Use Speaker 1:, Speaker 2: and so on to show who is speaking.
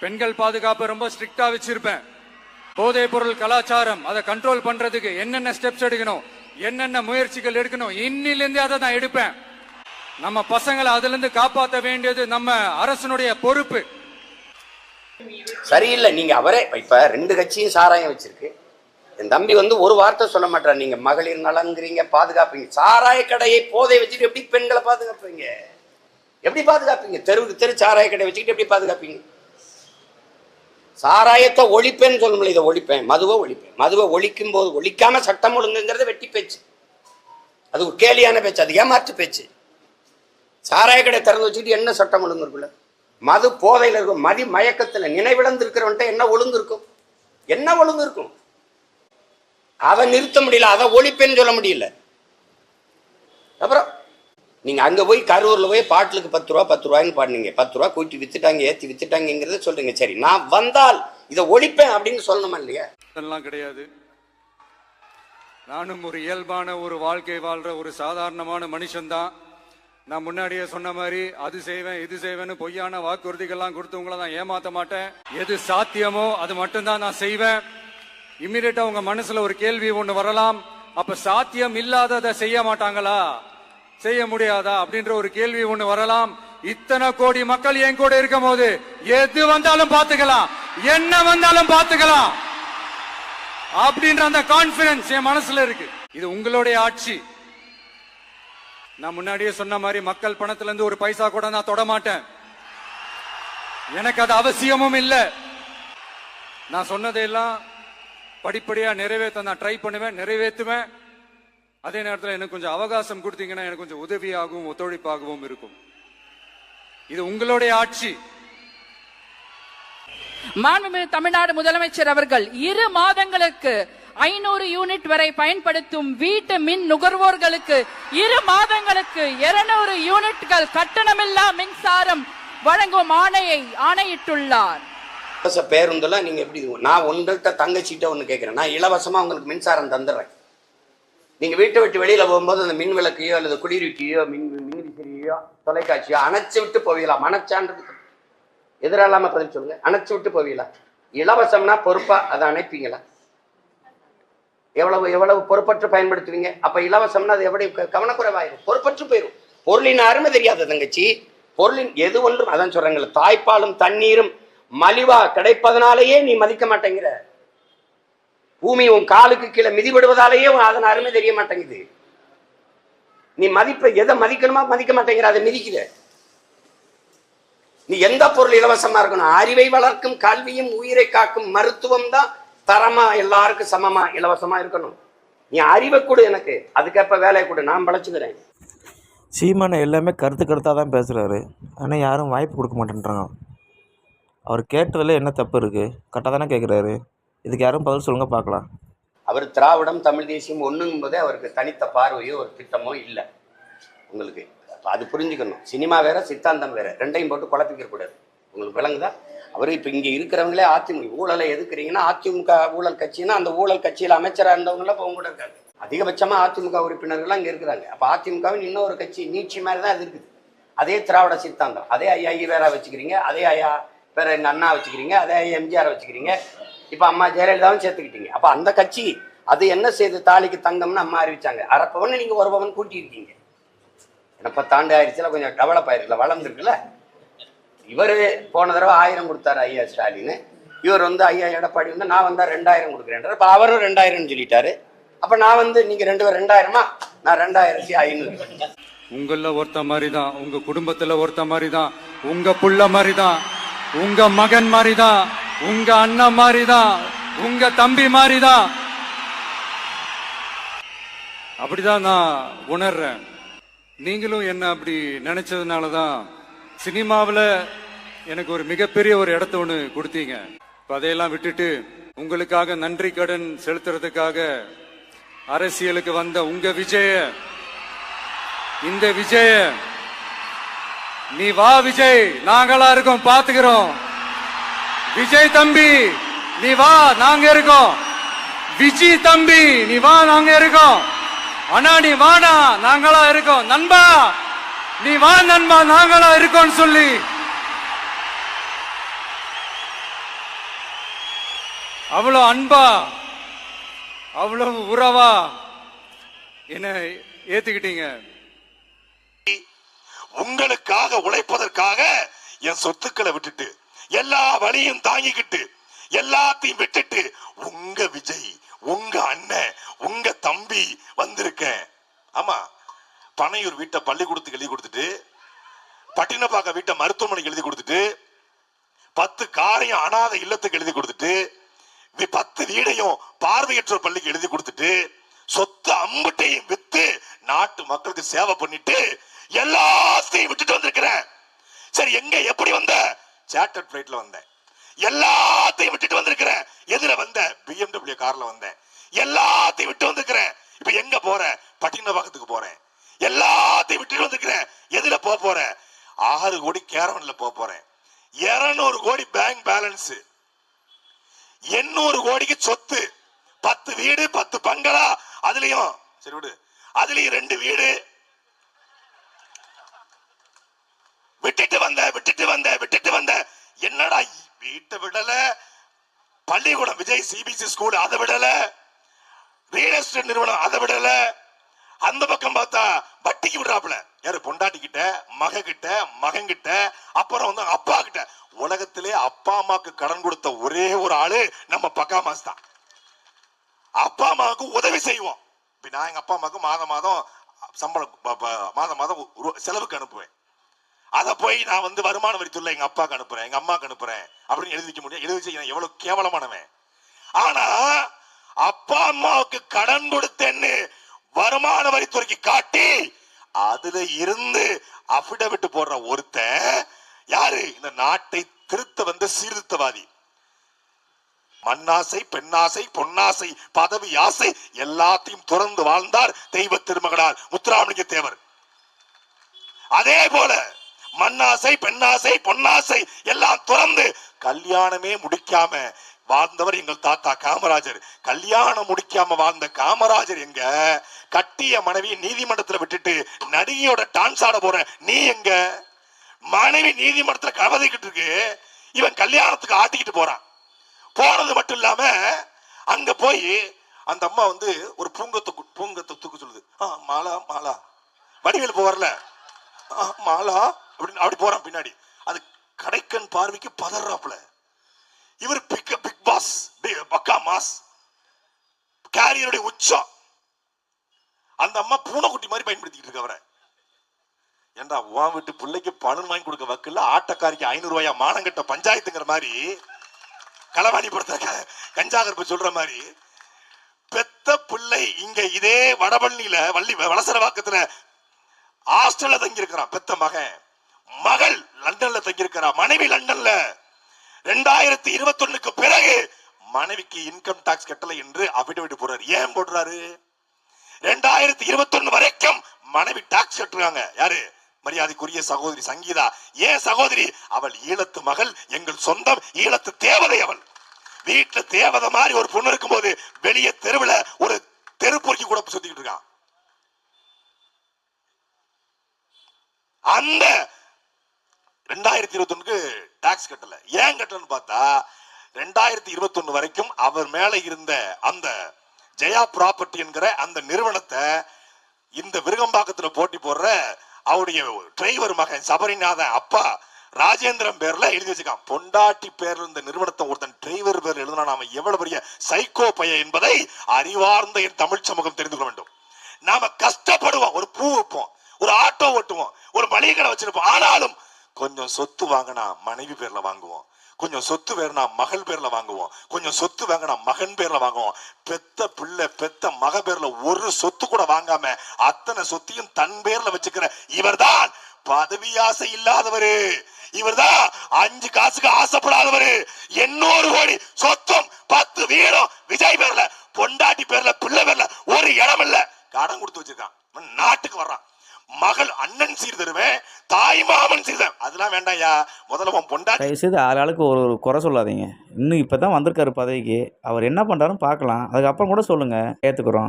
Speaker 1: பெண்கள் பாதுகாப்பு ரொம்ப ஸ்ட்ரிக்டா வச்சிருப்பேன். போதைப் பொருள் கலாச்சாரம் அதை கண்ட்ரோல் பண்றதுக்கு என்னென்ன ஸ்டெப்ஸ் எடுக்கணும், என்னென்ன முயற்சிகள் எடுக்கணும், இன்னிலிருந்து அதை நான் எடுப்பேன். நம்ம பசங்களை அதுல இருந்து காப்பாற்ற வேண்டியது நம்ம அரசனுடைய பொறுப்பு.
Speaker 2: சரியில்லை. நீங்க அவரே இப்ப 2 கட்சியும் சாராயம் வச்சிருக்கு. என் தம்பி ஒரு வார்த்தை சொல்ல மாட்டார். நீங்க மகளிர் நலங்கிறீங்க, பாதுகாப்பீங்க. சாராய கடையை போதை வச்சுட்டு எப்படி பெண்களை பாதுகாப்பீங்க? எப்படி பாதுகாப்பீங்க? தெருவுக்கு தெரு சாராய கடை வச்சுக்கிட்டு எப்படி பாதுகாப்பீங்க? சாராயத்தை ஒழிப்பேன்னு சொல்ல முடியல. இதை ஒழிப்பேன், மதுவை ஒழிப்பேன். மதுவை ஒழிக்கும் போது ஒழிக்காம சட்டம் ஒழுங்குங்கிறது வெட்டி பேச்சு. அது ஒரு கேலியான பேச்சு, அது ஏமாற்று பேச்சு. சாராய கடை திறந்து வச்சுக்கிட்டு என்ன சட்டம் ஒழுங்கு இருக்குல்ல? மது போதையில் இருக்கும், மதி மயக்கத்தில் நினைவிழந்து இருக்கிறவன்ட்ட என்ன ஒழுங்கு இருக்கும்? என்ன ஒழுங்கு இருக்கும்? அதை நிறுத்த முடியல, அதை ஒழிப்பேன்னு சொல்ல முடியல. அப்புறம் நீங்க அங்க போய் கரூர்ல போய் பாட்டிலுக்கு 10 ரூபா 10 ரூபாய்ன்னு பாடுனீங்க. 10 ரூபா கூட்டி வித்துட்டாங்க, ஏத்தி வித்துட்டாங்கிறத சொல்றீங்க. சரி, நான் வந்தால் இதை ஒழிப்பேன் அப்படின்னு சொல்லணுமா இல்லையா?
Speaker 1: அதெல்லாம் கிடையாது. நானும் ஒரு இயல்பான ஒரு வாழ்க்கை வாழ்ற ஒரு சாதாரணமான மனுஷன்தான். நான் முன்னாடியே சொன்ன மாதிரி அது செய்வேன் இது செய்வேன்னு பொய்யான வாக்குறுதிகள்லாம் கொடுத்து உங்களை நான் ஏமாத்த மாட்டேன். எது சாத்தியமோ அது மட்டும்தான் நான் செய்வேன். இம்மிடியட்டா உங்க மனசுல ஒரு கேள்வி ஒண்ணு வரலாம், அப்ப சாத்தியம் இல்லாததை செய்ய மாட்டாங்களா, செய்ய முடியாதா அப்படின்ற ஒரு கேள்வி ஒண்ணு வரலாம். இத்தனை கோடி மக்கள் என் கூட இருக்கும் போது எது வந்தாலும் பாத்துக்கலாம், என்ன வந்தாலும் பாத்துக்கலாம் அப்படின்ற அந்த கான்பிடன்ஸ் என் மனசுல இருக்கு. இது உங்களுடைய ஆட்சி. நான் முன்னாடியே சொன்ன மாதிரி மக்கள் பணத்துல இருந்து ஒரு பைசா கூட நான் தொட மாட்டேன். எனக்கு அது அவசியமும் இல்லை. நான் சொன்னதையெல்லாம் படிப்படியா நிறைவேற்ற நான் ட்ரை பண்ணுவேன், நிறைவேற்றுவேன். அதே நேரத்தில் எனக்கு கொஞ்சம் அவகாசம் கொடுத்தீங்கன்னா எனக்கு கொஞ்சம் உதவியாகவும் ஒத்துழைப்பாகவும் இருக்கும். இது உங்களுடைய ஆட்சி.
Speaker 3: மாண்புமிகு தமிழ்நாடு முதலமைச்சர் அவர்கள் 2 மாதங்களுக்கு 500 யூனிட் வரை பயன்படுத்தும் வீட்டு மின் நுகர்வோர்களுக்கு 2 மாதங்களுக்கு 200 யூனிட்கள் கட்டணமில்லா மின்சாரம் வழங்கும் ஆணையிட்டுள்ளார்.
Speaker 2: பேருந்துல நீங்க எப்படி, நான் உங்கள்கிட்ட தங்கச்சிட்ட ஒண்ணு கேட்கிறேன், நான் இலவசமா உங்களுக்கு மின்சாரம் தந்துடுறேன். நீங்க வீட்டை விட்டு வெளியில போகும்போது அந்த மின் விளக்கையோ அல்லது குடியிருக்கையோ மின்விசிறியோ தொலைக்காட்சியோ அணைச்சு விட்டு போவீங்களா? அணைச்சான்றதுக்கு எதிராலாம பதில் சொல்லுங்க. அணைச்சு விட்டு போவீங்களா? இலவசம்னா பொறுப்பா அதை அணைப்பீங்களா? எவ்வளவு பொறுப்பற்று பயன்படுத்துவீங்க? அப்ப இலவசம்னா அது எப்படி கவனக்குறைவாயிரும், பொறுப்பற்று போயிடும். பொருளின் அருமை தெரியாத தங்கச்சி, பொருளின் எது ஒன்றும் அதான் சொல்றாங்கல்ல, தாய்ப்பாலும் தண்ணீரும் மலிவா கிடைப்பதனாலேயே நீ மதிக்க மாட்டேங்கிற. பூமி உன் காலுக்கு கீழே மிதிபடுவதாலேயே அதன் அருமை தெரிய மாட்டேங்குது. நீ மதிப்பை எதை மதிக்கணுமா மதிக்க மாட்டேங்கிற, அதை மிதிக்கிற. நீ எந்த பொருள் இலவசமா இருக்கணும்? அறிவை வளர்க்கும் கல்வியும் உயிரை காக்கும் மருத்துவம் தான் தரமா எல்லாருக்கும் சமமா இலவசமா இருக்கணும். நீ அறிவை கொடு எனக்கு, அதுக்கப்ப வேலையை கொடு, நான் பழச்சுக்கிறேன்.
Speaker 4: சீமான எல்லாமே கருத்தாக தான் பேசுகிறாரு, ஆனால் யாரும் வாய்ப்பு கொடுக்க மாட்டேன்றாங்க. அவர் கேட்டதில் என்ன தப்பு இருக்குது? கரெக்டாக தானே கேட்குறாரு. இதுக்கு யாரும் பதில் சொல்லுங்க பார்க்கலாம்.
Speaker 2: அவர் திராவிடம் தமிழ் தேசியம் ஒண்ணுங்கும் போதே அவருக்கு தனித்த பார்வையோ ஒரு திட்டமோ இல்லை. உங்களுக்கு அது புரிஞ்சுக்கணும். சினிமா வேற சித்தாந்தம் வேற, ரெண்டையும் போட்டு குழப்பிக்க கூடாது. உங்களுக்கு விளங்குதா? அவர் இப்போ இங்கே இருக்கிறவங்களே அதிமுக ஊழலை எதுக்குறீங்கன்னா, அதிமுக ஊழல் கட்சின்னா அந்த ஊழல் கட்சியில் அமைச்சராக இருந்தவங்களாம் இப்போ கூட இருக்காங்க. அதிகபட்சமாக அதிமுக உறுப்பினர்கள்லாம் இங்கே இருக்கிறாங்க. அப்போ அதிமுகவின் இன்னொரு கட்சி நீட்சி மாதிரி தான் அது இருக்குது. அதே திராவிட சித்தாந்தம், அதே ஐயா ஈவேரா வச்சுக்கிறீங்க, அதே ஐயா வேற எங்கள் அண்ணா வச்சுக்கிறீங்க, அதே ஐயா எம்ஜிஆர் வச்சுக்கிறீங்க, இப்போ அம்மா ஜெயலலிதாவும் சேர்த்துக்கிட்டீங்க. அப்போ அந்த கட்சி அது என்ன செய்து தாலிக்கு தங்கம்னு அம்மா அறிவிச்சாங்க. அரை பவன் நீங்கள் 1 பவன் கூட்டியிருக்கீங்க. ஏன்னா 10 ஆண்டு ஆயிடுச்சுல, கொஞ்சம் டெவலப் ஆயிருக்குல்ல, வளர்ந்துருக்குல்ல. இவர் போன தடவை 1000 கொடுத்தாரு ஐயா ஸ்டாலின். இவர் ஐயா எடப்பாடி நான் வந்தால் 2000 கொடுக்குறேன். இப்போ அவரும் 2000 சொல்லிட்டாரு. அப்போ நான் நீங்கள் 2 பேர் 2000மா, நான் 2500.
Speaker 1: உங்கள ஒருத்த மாதிரி தான், உங்க குடும்பத்துல ஒருத்த மாதிரி தான், உங்க புள்ள மாதிரி தான், உங்க மகன் மாதிரி தான், உங்க அண்ணன் மாதிரி தான், உங்க தம்பி மாதிரி தான். அப்படிதான் நான் உணர்றேன். நீங்களும் என்ன அப்படி நினைச்சதுனாலதான் சினிமாவில் எனக்கு ஒரு மிகப்பெரிய ஒரு இடத்த ஒன்று கொடுத்தீங்க. அதையெல்லாம் விட்டுட்டு உங்களுக்காக நன்றி கடன் செலுத்துறதுக்காக அரசியலுக்கு வந்த உங்க விஜய, இந்த விஜய, நீ வா விஜய், நாங்களா இருக்கோம், பாத்துக்கிறோம். விஜய் தம்பி நீ வா, நாங்க இருக்கோம். விஜய் தம்பி நீ வா, நாங்க இருக்கோம். அண்ணா நீ வாடா, நாங்களா இருக்கோம். நண்பா நீ வா, நண்பா நாங்களா இருக்கோம்னு சொல்லி அவ்வளோ அன்பா அவ்வளவு உறவா என்ன ஏத்துக்கிட்டீங்க.
Speaker 5: உங்களுக்காக உழைப்பதற்காக என் சொத்துக்களை விட்டுட்டு எல்லா வழியும் தாங்கிக்கிட்டு எல்லாத்தையும் விட்டுட்டு உங்க விஜய், உங்க அண்ணன், உங்க தம்பி வந்திருக்கேன். ஆமா, பனையூர் வீட்டை பள்ளிக்கூடத்துக்கு எழுதி கொடுத்துட்டு, பட்டினப்பாக்க வீட்டை மருத்துவமனைக்கு எழுதி கொடுத்துட்டு, 10 காரையும் அனாதை இல்லத்துக்கு எழுதி கொடுத்துட்டு, 10 வீடையும் பார்வையற்றோர் பள்ளிக்கு எழுதி கொடுத்துட்டு, சொத்து அம்புட்டையும் வித்து நாட்டு மக்களுக்கு சேவை பண்ணிட்டு எல்லாத்தையும் விட்டுட்டு வந்திருக்கிறேன். சரி, எங்க எப்படி வந்த? சார்ட்டர்ட் பிளைட்ல வந்தேன். எல்லாத்தையும் விட்டுட்டு வந்திருக்கிறேன். எதுல வந்த? BMW கார்ல வந்தேன். எல்லாத்தையும் விட்டு வந்திருக்கிறேன். இப்ப எங்க போற? பட்டினப்பாக்கத்துக்கு போறேன். எல்லாத்தையும் விட்டுட்டு வந்திருக்கிறேன். எதுல போறேன்? 6 கோடி கேரவன்ல போறேன். 200 கோடி பேங்க் பேலன்ஸ், 800 கோடிக்கு சொத்து, 10 வீடு 10 பங்களா, அதுலயும் சரி விடு, அதுலயும் 2 வீடு விட்டுட்டு வந்த. என்னடா வீட்டை விடல, பள்ளிக்கூடம் விஜய் சிபிசி ஸ்கூல் அதை விடல, ரியல் எஸ்டேட் நிறுவனம் அதை விடல, அந்த பக்கம் பார்த்தா வட்டிக்கு விடுறாப்புல. யாரு? பொண்டாட்டி கிட்ட, மகன் கிட்ட, அப்புறம் வந்து அப்பா கிட்ட. உலகத்திலே அப்பா அம்மாக்கு கடன் கொடுத்த ஒரே ஒரு ஆளு நம்ம பக்கா மாஸ் தான். அப்பா அம்மாவுக்கு உதவி செய்வோம். இப்ப நான் எங்க அப்பா அம்மாவுக்கு மாதம் சம்பளம் மாதம் செலவுக்கு அனுப்புவேன். அதை போய் நான் வந்து வருமான வரித்துறை எங்க அப்பாக்கு அனுப்புறேன், எங்க அம்மாக்கு அனுப்புறேன் அப்படின்னு எழுதிக்க முடியும். எழுதி எவ்வளவு கேவலமானவன். ஆனா அப்பா அம்மாவுக்கு கடன் கொடுத்தேன்னு வருமான வரித்துறைக்கு காட்டி அதுல இருந்து அபிடவிட் போடுற ஒருத்தன் யாரு? இந்த நாட்டை திருத்த வந்த சீர்திருத்தவாதி. மண்ணாசை, பெண்ணாசை, பொன்னாசை, பதவி ஆசை எல்லாத்தையும் துறந்து வாழ்ந்தார் தெய்வ திருமகனார் முத்துராமலிங்க தேவர். அதே போல மண்ணாசை, பெண்ணாசை, பொன்னாசை எல்லாம் துறந்து கல்யாணமே முடிக்காம வாழ்ந்தவர் எங்கள் தாத்தா காமராஜர். கல்யாணம் முடிக்காம வாழ்ந்த காமராஜர் எங்க? கட்டிய மனைவி நீதிமன்றத்துல விட்டுட்டு நடிகையோட டான்ஸ் ஆட போற நீ எங்க? மனைவி நீதிமன்றத்துல கவதைக்கிட்டு இருக்கு, இவன் கல்யாணத்துக்கு ஆட்டிக்கிட்டு போறான். போனது மட்டும் இல்லாம அங்க போய் அந்த அம்மா வந்து ஒரு பூங்கத்தை தூக்க சொல்லுது. மாலா வடிவேல் போவார்ல, மாலா அப்படின்னு அப்படி போறான் பின்னாடி. அது கடைக்கன் பார்வைக்கு பதறாப்புல. இவர் பிக் பாஸ், பக்கா மாஸ், கேரியருடைய உச்சம். அந்த அம்மா பூனைக்குட்டி மாதிரி பயன்படுத்திட்டு இருக்க அவரை. ஏண்டா உன் வீட்டு பிள்ளைக்கு பணம் வாங்கி கொடுக்க வக்கல்ல, ஆட்டக்காரிக்கு 500 ரூபாயா மானங்கட்ட பஞ்சாயத்துங்கிற மாதிரி, களவாணி படுத்த கஞ்சாகர்ப்பு சொல்ற மாதிரி பெத்த பிள்ளை இங்க இதே வடபழனியில வலசரவாக்கத்துல ஹாஸ்டல்ல தங்கி இருக்கிறான். பெத்த மகள் லண்டன்ல தங்கி இருக்கிறா, மனைவி லண்டன்ல. 2021க்கு பிறகு மனைவிக்கு இன்கம் டாக்ஸ் கட்டலை என்று அபிடவிட் போடுறாரு. ஏன் போடுறாரு? 2021 வரைக்கும் மனைவி டாக்ஸ் கட்டுறாங்க. யாரு? மரியாதைக்குரிய சகோதரி சங்கீதா. ஏன் சகோதரி? அவள் ஈழத்து மகள், எங்கள் சொந்தம், ஈழத்து தேவதை. அவள் வீட்டுல தேவதை மாதிரி ஒரு பொண்ணு இருக்கும் போது வெளியே தெருவுல ஒரு தெருப்பொறுக்கி கூட சுத்திக்கிட்டு இருக்கான். அந்த 2021க்கு டாக்ஸ் கட்டல. ஏன் கட்டலன்னு பார்த்தா 2021 வரைக்கும் அவர் மேல இருந்த அந்த ஜெயா ப்ராப்பர்ட்டி என்கிற அந்த நிறுவனத்தை இந்த விருகம்பாக்கத்துல போட்டி போடுற அவருடைய டிரைவர் மகன் சபரிநாதன் அப்பா ராஜேந்திரன் பேர்ல எழுதி வச்சுக்கான். பொண்டாட்டி பேர்ல இந்த நிறுவனத்தை ஒருத்தன் டிரைவர் பேர்ல எழுதினா நாம எவ்வளவு பெரிய சைக்கோ பைய என்பதை அறிவார்ந்த என் தமிழ் சமூகம் தெரிந்து கொள்ள வேண்டும். நாம கஷ்டப்படுவோம், ஒரு பூ வைப்போம், ஒரு ஆட்டோ ஓட்டுவோம், ஒரு மளிகை கடை வச்சிருப்போம். ஆனாலும் கொஞ்சம் சொத்து வாங்கினா மனைவி பேர்ல வாங்குவோம், கொஞ்சம் சொத்து வேணும்னா மகள் பேர்ல வாங்குவோம், கொஞ்சம் சொத்து வாங்கினா மகன் பேர்ல வாங்குவோம். பெத்த பிள்ளை பெத்த மக பேர்ல ஒரு சொத்து கூட வாங்காம அத்தனை சொத்தையும் தன் பேர்ல வச்சுக்கிற இவர்தான் பதவி ஆசை இல்லாதவரு. இவர்தான் 5 காசுக்கு ஆசைப்படாதவரு. 800 கோடி சொத்தும் 10 வீடும் விஜய் பேர்ல, பொண்டாட்டி பேர்ல, பிள்ளை பேர்ல ஒரு இடம் இல்ல, கடன் கொடுத்து வச்சிருக்கான். நாட்டுக்கு வர்றான். மகள் அண்ணன் சீர் தருவேன், தாய் மாமன் சீர் தருவேன். அதெல்லாம் வேண்டாம்யா. முதல்ல பொண்டாட்டி
Speaker 4: தயவுசெய்து ஆளுக்கு ஒரு குறை சொல்லாதீங்க. இன்னும் இப்போ தான் வந்திருக்காரு பதவிக்கு. அவர் என்ன பண்ணுறாருன்னு பார்க்கலாம், அதுக்கப்புறம் கூட சொல்லுங்கள், ஏற்றுக்குறோம்.